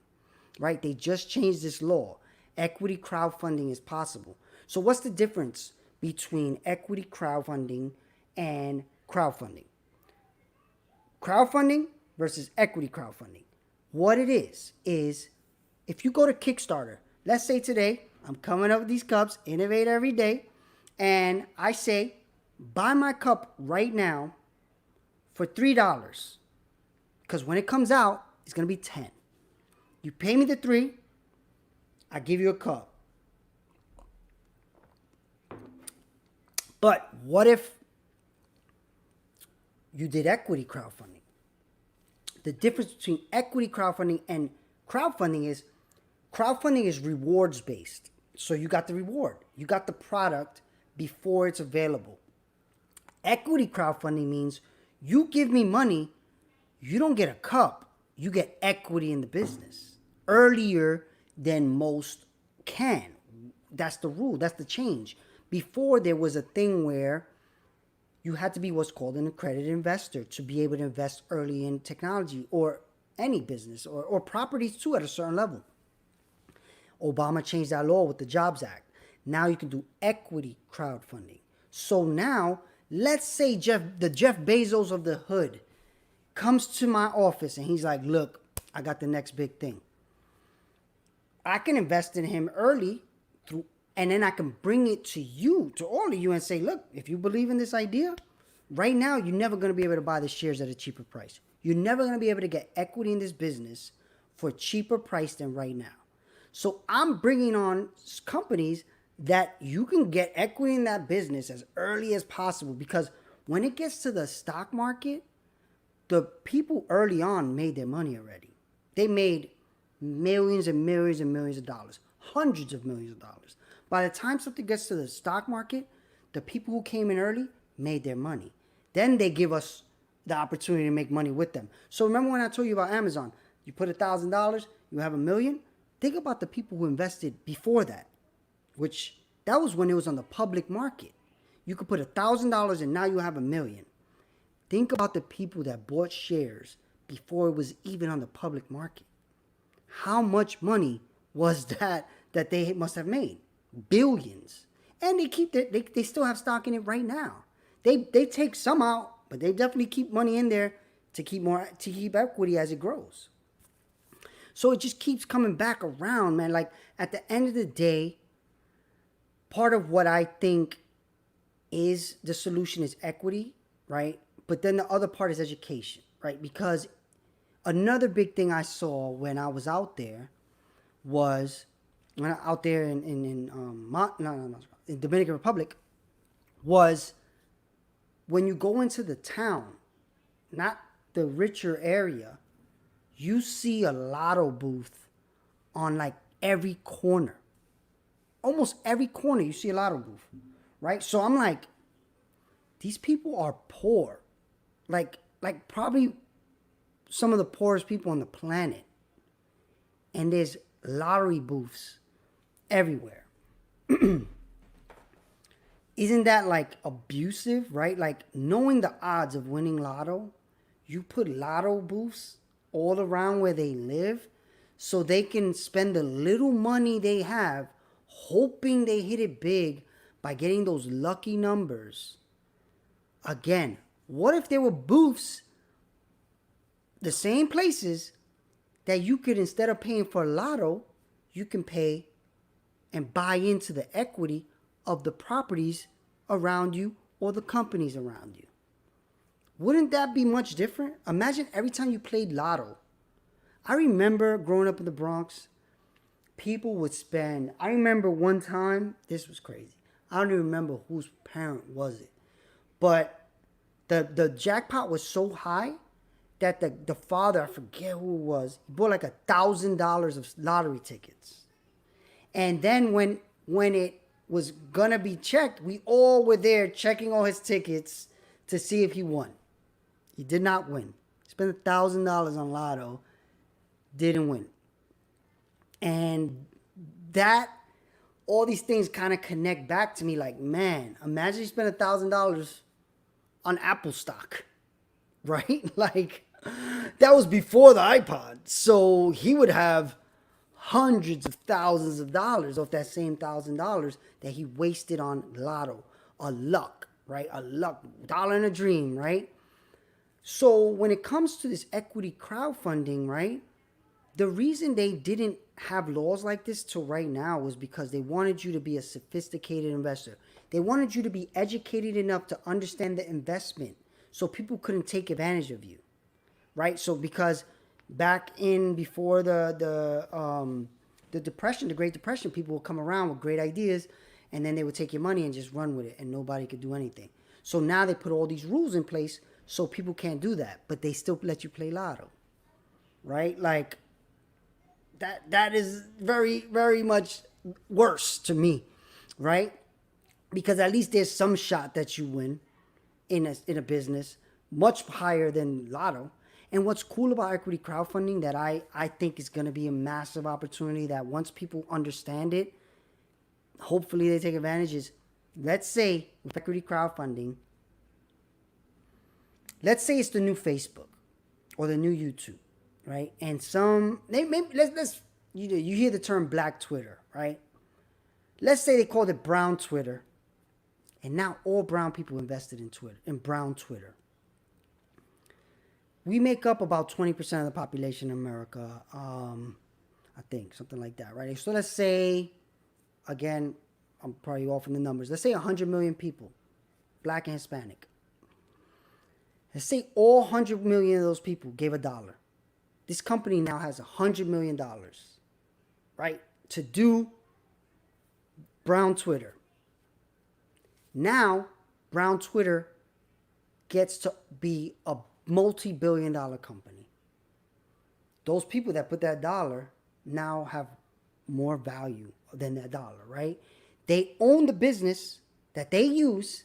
right? They just changed this law. Equity crowdfunding is possible. So what's the difference between equity crowdfunding and crowdfunding? Crowdfunding versus equity crowdfunding. What it is if you go to Kickstarter, let's say today, I'm coming up with these cups, innovate every day, and I say, buy my cup right now for $3. Because when it comes out, it's going to be 10. You pay me the 3, I give you a cup. But what if you did equity crowdfunding? The difference between equity crowdfunding and crowdfunding is rewards based. So you got the reward. You got the product before it's available. Equity crowdfunding means you give me money, you don't get a cup, you get equity in the business earlier than most can. That's the rule. That's the change. Before, there was a thing where you had to be what's called an accredited investor to be able to invest early in technology or any business or properties too at a certain level. Obama changed that law with the Jobs Act. Now you can do equity crowdfunding. So now, let's say the Jeff Bezos of the hood comes to my office and he's like, look, I got the next big thing. I can invest in him early and then I can bring it to you, to all of you, and say, look, if you believe in this idea, right now, you're never going to be able to buy the shares at a cheaper price. You're never going to be able to get equity in this business for a cheaper price than right now. So I'm bringing on companies that you can get equity in that business as early as possible, because when it gets to the stock market, the people early on made their money already. They made millions and millions and millions of dollars, hundreds of millions of dollars. By the time something gets to the stock market, the people who came in early made their money. Then they give us the opportunity to make money with them. So remember when I told you about Amazon? You put $1,000, you have $1 million. Think about the people who invested before that, which that was when it was on the public market. You could put $1,000 and now you have $1 million. Think about the people that bought shares before it was even on the public market. How much money was that they must have made? Billions. And they still have stock in it right now. They take some out, but they definitely keep money in there to keep equity as it grows. So it just keeps coming back around, man. Like at the end of the day, part of what I think is the solution is equity, right? But then the other part is education, right? Because another big thing I saw when I was out there was out there in Dominican Republic, was when you go into the town, not the richer area, you see a lotto booth on like every corner. Almost every corner you see a lotto booth, right? So I'm like, these people are poor. Like probably some of the poorest people on the planet. And there's lottery booths everywhere. Isn't that like abusive, right? Like knowing the odds of winning lotto, you put lotto booths all around where they live so they can spend the little money they have hoping they hit it big by getting those lucky numbers. Again, what if there were booths, the same places, that you could, instead of paying for a lotto, you can pay and buy into the equity of the properties around you or the companies around you? Wouldn't that be much different? Imagine every time you played lotto. I remember growing up in the Bronx, people would spend, I remember one time, this was crazy. I don't even remember whose parent was it. But the jackpot was so high that the father, I forget who it was, he bought like $1,000 of lottery tickets. And then when it was gonna be checked, we all were there checking all his tickets to see if he won. He did not win. He spent $1,000 on lotto, didn't win. And that, all these things kind of connect back to me like, man, imagine you spent $1,000 on Apple stock, right? Like, that was before the iPod. So he would have hundreds of thousands of dollars off that same $1,000 that he wasted on lotto, a luck, right? A luck, dollar in a dream, right? So when it comes to this equity crowdfunding, right? The reason they didn't have laws like this till right now was because they wanted you to be a sophisticated investor. They wanted you to be educated enough to understand the investment so people couldn't take advantage of you, right? So because back in before the depression, the Great Depression, people would come around with great ideas and then they would take your money and just run with it and nobody could do anything. So now they put all these rules in place so people can't do that, but they still let you play lotto, right? Like that is very, very much worse to me, right? Because at least there's some shot that you win in a business, much higher than lotto. And what's cool about equity crowdfunding that I think is going to be a massive opportunity that once people understand it, hopefully they take advantage is, let's say with equity crowdfunding, let's say it's the new Facebook or the new YouTube, right? And let's you hear the term Black Twitter, right? Let's say they called it Brown Twitter, and now all brown people invested in brown Twitter. We make up about 20% of the population in America, I think, something like that, right? So let's say, again, I'm probably off in the numbers. Let's say 100 million people, Black and Hispanic. Let's say all 100 million of those people gave $1. This company now has $100 million, right, to do brown Twitter. Now, brown Twitter gets to be a multi-billion-dollar company. Those people that put that dollar now have more value than that dollar, right? They own the business that they use.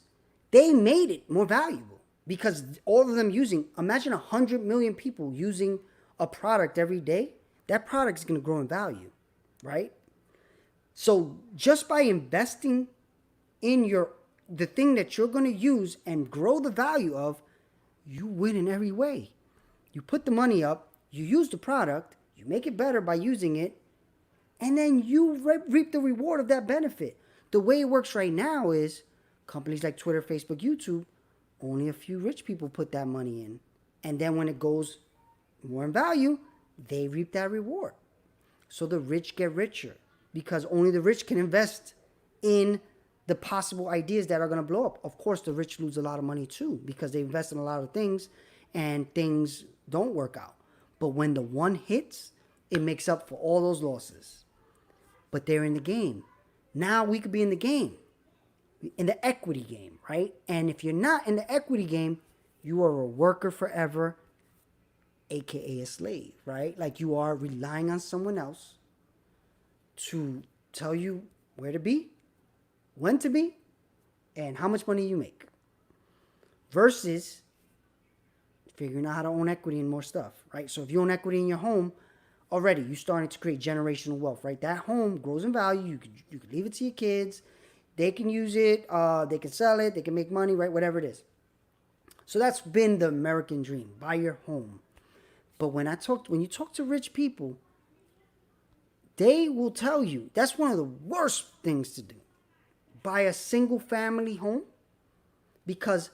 They made it more valuable because all of them using, imagine 100 million people using a product every day. That product is going to grow in value, right? So just by investing in the thing that you're going to use and grow the value of, you win in every way. You put the money up, you use the product, you make it better by using it, and then you reap the reward of that benefit. The way it works right now is companies like Twitter, Facebook, YouTube, only a few rich people put that money in. And then when it goes more in value, they reap that reward. So the rich get richer because only the rich can invest in the possible ideas that are going to blow up. Of course, the rich lose a lot of money too because they invest in a lot of things and things don't work out. But when the one hits, it makes up for all those losses. But they're in the game. Now we could be in the game, in the equity game, right? And if you're not in the equity game, you are a worker forever, aka a slave, right? Like you are relying on someone else to tell you where to be, when to be, and how much money you make. Versus figuring out how to own equity in more stuff, right? So if you own equity in your home, already you're starting to create generational wealth, right? That home grows in value. You can leave it to your kids. They can use it. They can sell it. They can make money, right? Whatever it is. So that's been the American dream. Buy your home. But when you talk to rich people, they will tell you that's one of the worst things to do. Buy a single family home because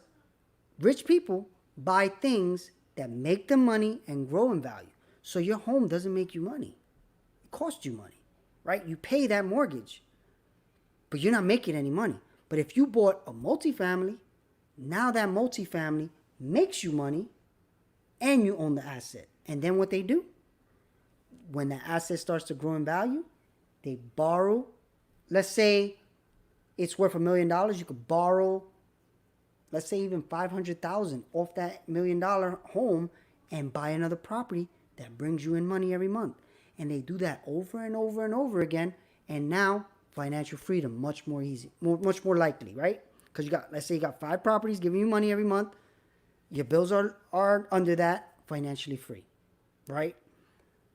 rich people buy things that make them money and grow in value. So your home doesn't make you money. It costs you money, right? You pay that mortgage, but you're not making any money. But if you bought a multifamily, now that multifamily makes you money and you own the asset. And then what they do, when the asset starts to grow in value, they borrow. Let's say it's worth $1 million. You could borrow, let's say even $500,000 off that $1 million home and buy another property that brings you in money every month. And they do that over and over and over again. And now financial freedom, much more easy, much more likely, right? Because let's say you got 5 properties giving you money every month. Your bills are under that, financially free, right?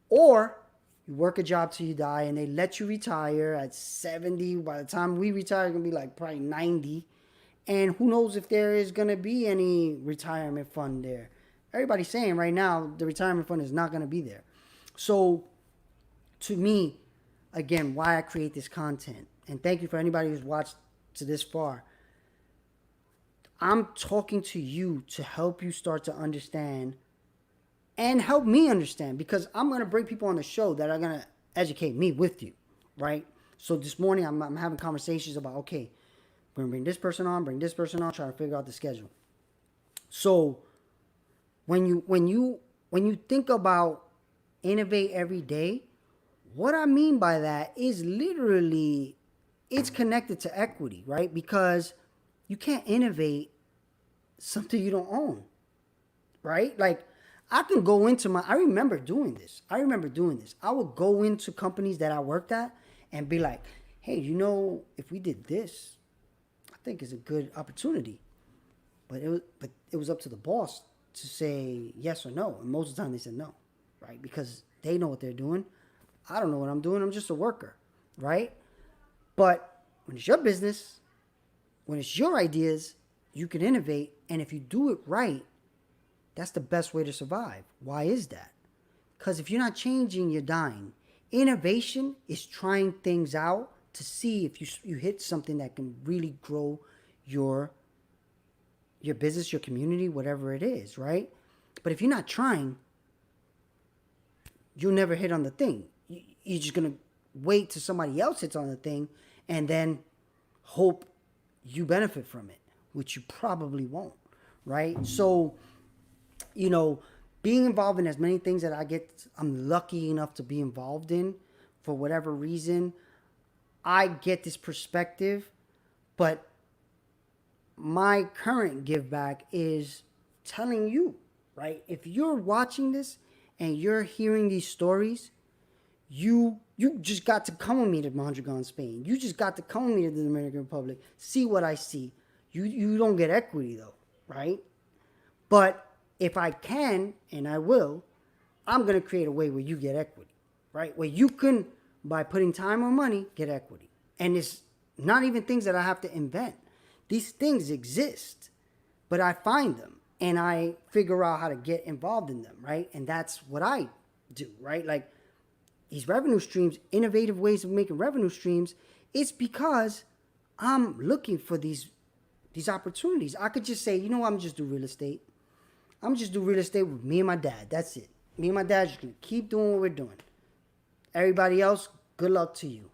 Or you work a job till you die and they let you retire at 70. By the time we retire, it's going to be like probably 90. And who knows if there is going to be any retirement fund there. Everybody's saying right now the retirement fund is not going to be there. So to me, again, why I create this content, and thank you for anybody who's watched to this far, I'm talking to you to help you start to understand and help me understand, because I'm going to bring people on the show that are going to educate me with you, right? So this morning I'm having conversations about, okay, we're going to bring this person on, try to figure out the schedule. So when you think about innovate every day, what I mean by that is literally it's connected to equity, right? Because you can't innovate something you don't own, right? Like I can go into I remember doing this. I would go into companies that I worked at and be like, hey, if we did this, I think it's a good opportunity. But it was up to the boss to say yes or no. And most of the time they said no, right? Because they know what they're doing. I don't know what I'm doing. I'm just a worker, right? But when it's your business, when it's your ideas, you can innovate. And if you do it right, that's the best way to survive. Why is that? Because if you're not changing, you're dying. Innovation is trying things out to see if you hit something that can really grow your business, your community, whatever it is, right? But if you're not trying, you'll never hit on the thing. You're just going to wait till somebody else hits on the thing and then hope you benefit from it, which you probably won't, right? So, being involved in as many things that I'm lucky enough to be involved in for whatever reason, I get this perspective, but my current give back is telling you, right? If you're watching this and you're hearing these stories, you just got to come with me to Mondragon, Spain. You just got to come with me to the Dominican Republic. See what I see. You don't get equity though, right? But if I can, and I will, I'm going to create a way where you get equity, right? Where you can, by putting time or money, get equity. And it's not even things that I have to invent. These things exist, but I find them and I figure out how to get involved in them, right? And that's what I do, right? Like these revenue streams, innovative ways of making revenue streams, it's because I'm looking for these opportunities. I could just say, I'm just do real estate. I'm just do real estate with me and my dad. That's it. Me and my dad just gonna keep doing what we're doing. Everybody else, good luck to you.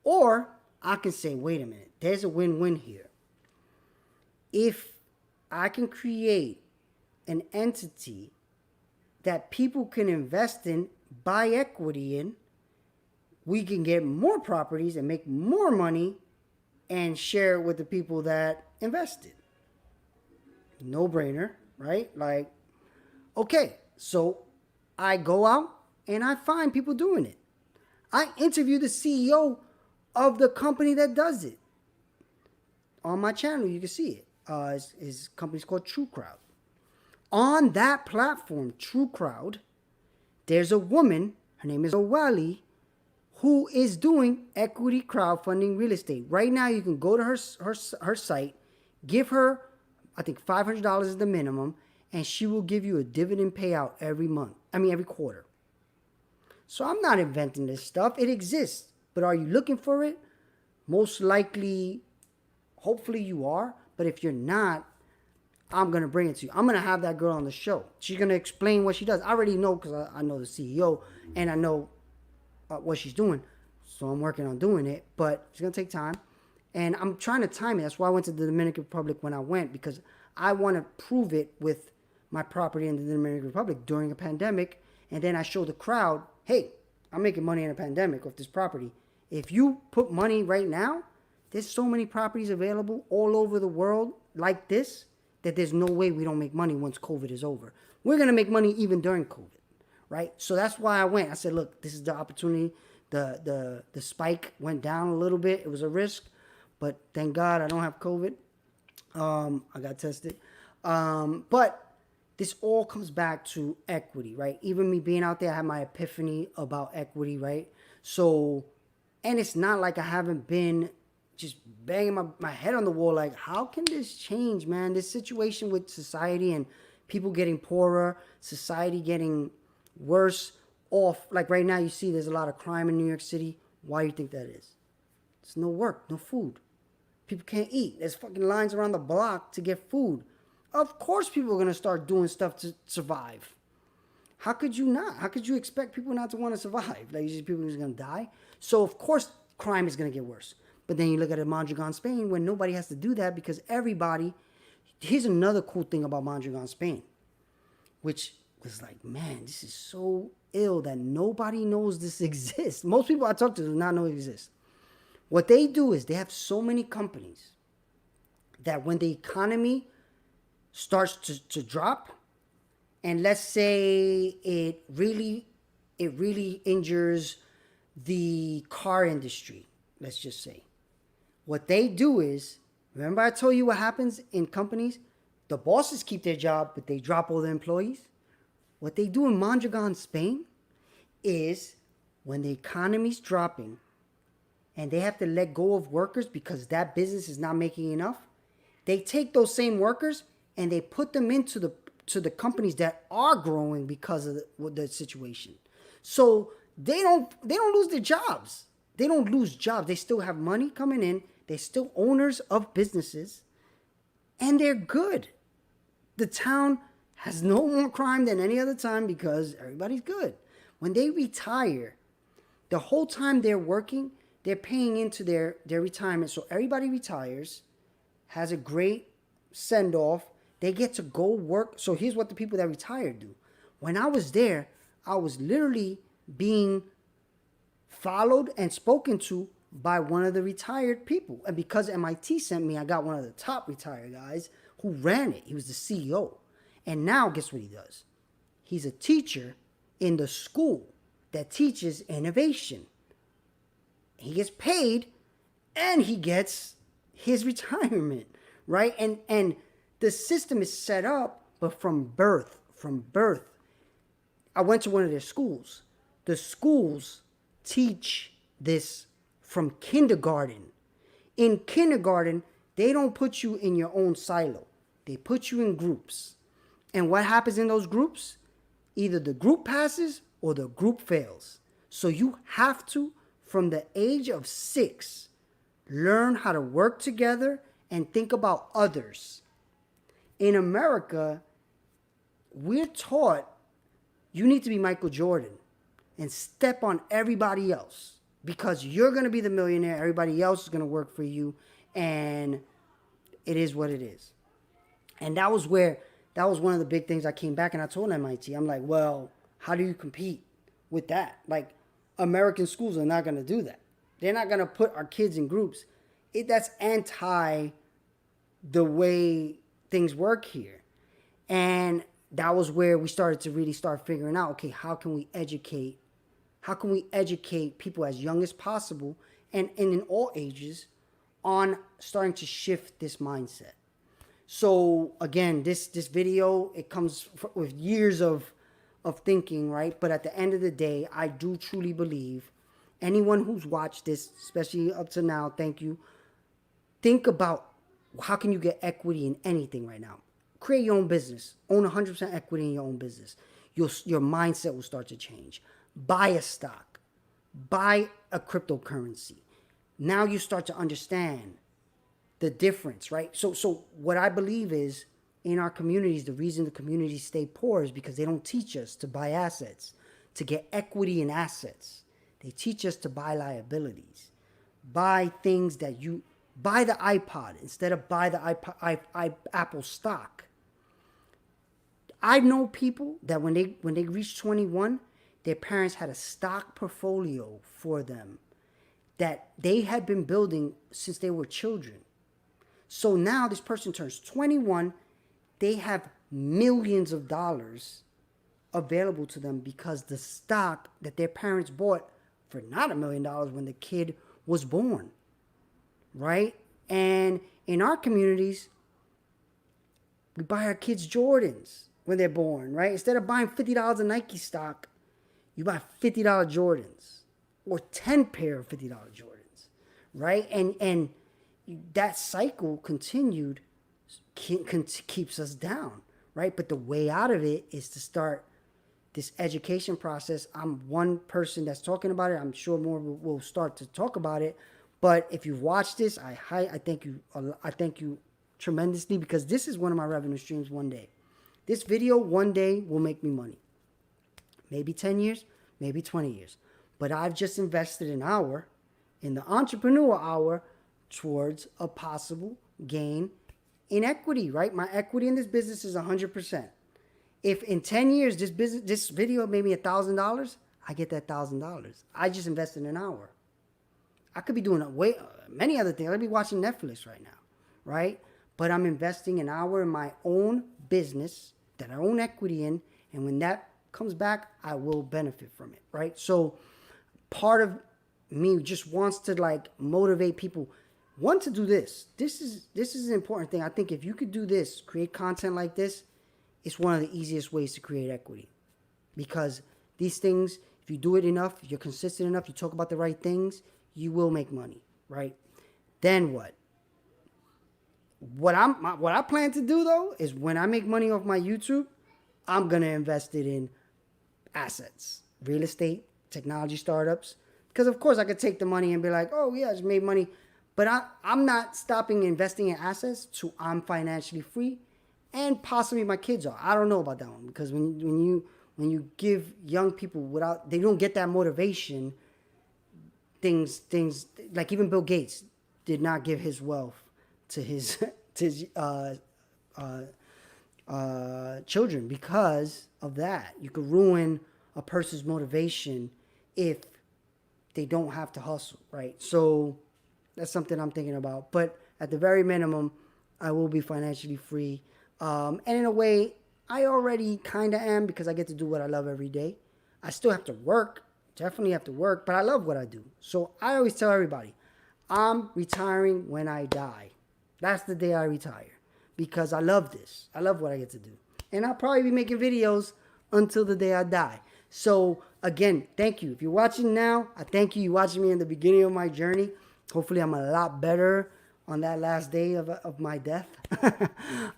Or I can say, wait a minute, there's a win-win here. If I can create an entity that people can invest in, buy equity in, we can get more properties and make more money and share it with the people that invested. No brainer, right? Like, okay, so I go out and I find people doing it. I interview the CEO of the company that does it. On my channel, you can see it. His company's called True Crowd. On that platform, True Crowd, there's a woman, her name is Owali, who is doing equity crowdfunding real estate. Right now, you can go to her site, give her, I think $500 is the minimum, and she will give you a dividend payout every quarter. So I'm not inventing this stuff. It exists. But are you looking for it? Most likely, hopefully you are. But if you're not, I'm going to bring it to you. I'm going to have that girl on the show. She's going to explain what she does. I already know because I know the CEO and I know what she's doing. So I'm working on doing it. But it's going to take time. And I'm trying to time it. That's why I went to the Dominican Republic when I went, because I want to prove it with my property in the Dominican Republic during a pandemic. And then I show the crowd, hey, I'm making money in a pandemic with this property. If you put money right now, there's so many properties available all over the world like this that there's no way we don't make money once COVID is over. We're going to make money even during COVID, right? So that's why I went. I said, look, this is the opportunity. The spike went down a little bit. It was a risk, but thank God I don't have COVID. I got tested. But this all comes back to equity, right? Even me being out there, I had my epiphany about equity, right? So, and it's not like I haven't been just banging my head on the wall like, how can this change, man? This situation with society and people getting poorer, society getting worse off. Like right now, you see there's a lot of crime in New York City. Why do you think that is? There's no work, no food. People can't eat. There's fucking lines around the block to get food. Of course people are going to start doing stuff to survive. How could you not? How could you expect people not to want to survive? Like, people are just going to die? So, of course, crime is going to get worse. But then you look at Mondragon, Spain, where nobody has to do that because everybody... Here's another cool thing about Mondragon, Spain, which was like, man, this is so ill that nobody knows this exists. Most people I talk to do not know it exists. What they do is they have so many companies that when the economy starts to drop, and let's say it really injures the car industry, let's just say. What they do is, remember I told you what happens in companies? The bosses keep their job, but they drop all the employees. What they do in Mondragon, Spain, is when the economy's dropping and they have to let go of workers because that business is not making enough, they take those same workers and they put them into the companies that are growing because of the situation. So they don't lose their jobs. They don't lose jobs. They still have money coming in. They're still owners of businesses, and they're good. The town has no more crime than any other time because everybody's good. When they retire, the whole time they're working, they're paying into their retirement. So everybody retires, has a great send-off. They get to go work. So here's what the people that retired do. When I was there, I was literally being followed and spoken to by one of the retired people. And because MIT sent me, I got one of the top retired guys who ran it. He was the CEO. And now, guess what he does? He's a teacher in the school that teaches innovation. He gets paid and he gets his retirement, right? And the system is set up, but from birth. I went to one of their schools. The schools teach this from kindergarten. In kindergarten, they don't put you in your own silo. They put you in groups. And what happens in those groups? Either the group passes or the group fails. So you have to, from the age of 6, learn how to work together and think about others. In America, we're taught you need to be Michael Jordan and step on everybody else because you're going to be the millionaire. Everybody else is going to work for you. And it is what it is. And that was one of the big things I came back and I told MIT. I'm like, well, how do you compete with that? Like, American schools are not going to do that. They're not going to put our kids in groups. That's anti the way things work here. And that was where we started to really start figuring out, okay, how can we educate people as young as possible and in all ages on starting to shift this mindset. So again, this video, it comes with years of thinking, right? But at the end of the day, I do truly believe anyone who's watched this, especially up to now, thank you. Think about how can you get equity in anything right now. Create your own business. Own 100% equity in your own business. Your mindset will start to change. Buy a stock. Buy a cryptocurrency. Now you start to understand the difference, right? So what I believe is in our communities, the reason the communities stay poor is because they don't teach us to buy assets, to get equity in assets. They teach us to buy liabilities. Buy things that buy the iPod instead of buy the Apple stock. I know people that when they reach 21, their parents had a stock portfolio for them that they had been building since they were children. So now this person turns 21, they have millions of dollars available to them because the stock that their parents bought for not $1 million when the kid was born, right? And in our communities, we buy our kids Jordans when they're born, right? Instead of buying $50 of Nike stock, you buy $50 Jordans or 10 pair of $50 Jordans, right? And that cycle continued keeps us down, right? But the way out of it is to start this education process. I'm one person that's talking about it. I'm sure more will start to talk about it. But if you've watched this, I thank you tremendously because this is one of my revenue streams one day. This video one day will make me money. Maybe 10 years, maybe 20 years. But I've just invested an hour in the entrepreneur hour towards a possible gain in equity, right? My equity in this business is 100%. If in 10 years this video made me $1,000, I get that $1,000. I just invested an hour. I could be doing many other things. I'd be watching Netflix right now, right? But I'm investing an hour in my own business that I own equity in, and when that comes back, I will benefit from it, right? So part of me just wants to motivate people. Want to do this. This is an important thing. I think if you could do this, create content like this, it's one of the easiest ways to create equity. Because these things, if you do it enough, if you're consistent enough, you talk about the right things, you will make money, right? Then what? What I plan to do though is when I make money off my YouTube, I'm gonna invest it in assets, real estate, technology startups. Because of course I could take the money and be like, oh yeah, I just made money. But I'm not stopping investing in assets till I'm financially free, and possibly my kids are. I don't know about that one, because when you give young people without, they don't get that motivation. Things like even Bill Gates did not give his wealth to his children because of that. You could ruin a person's motivation if they don't have to hustle, right? So that's something I'm thinking about. But at the very minimum, I will be financially free. And in a way, I already kind of am, because I get to do what I love every day. I still have to work, definitely have to work, but I love what I do. So I always tell everybody, I'm retiring when I die. That's the day I retire, because I love this. I love what I get to do. And I'll probably be making videos until the day I die. So again, thank you. If you're watching now, I thank you. You're watching me in the beginning of my journey. Hopefully I'm a lot better on that last day of my death.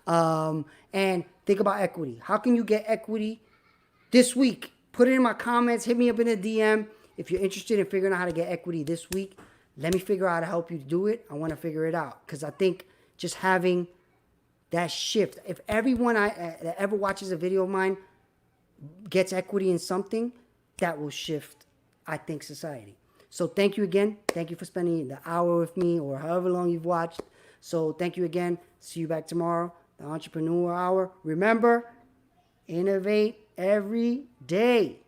And think about equity. How can you get equity this week? Put it in my comments. Hit me up in a DM if you're interested in figuring out how to get equity this week. Let me figure out how to help you do it. I want to figure it out, because I think just having that shift, if everyone that ever watches a video of mine gets equity in something, that will shift, I think, society. So thank you again. Thank you for spending the hour with me, or however long you've watched. So thank you again. See you back tomorrow, the Entrepreneur Hour. Remember, innovate every day.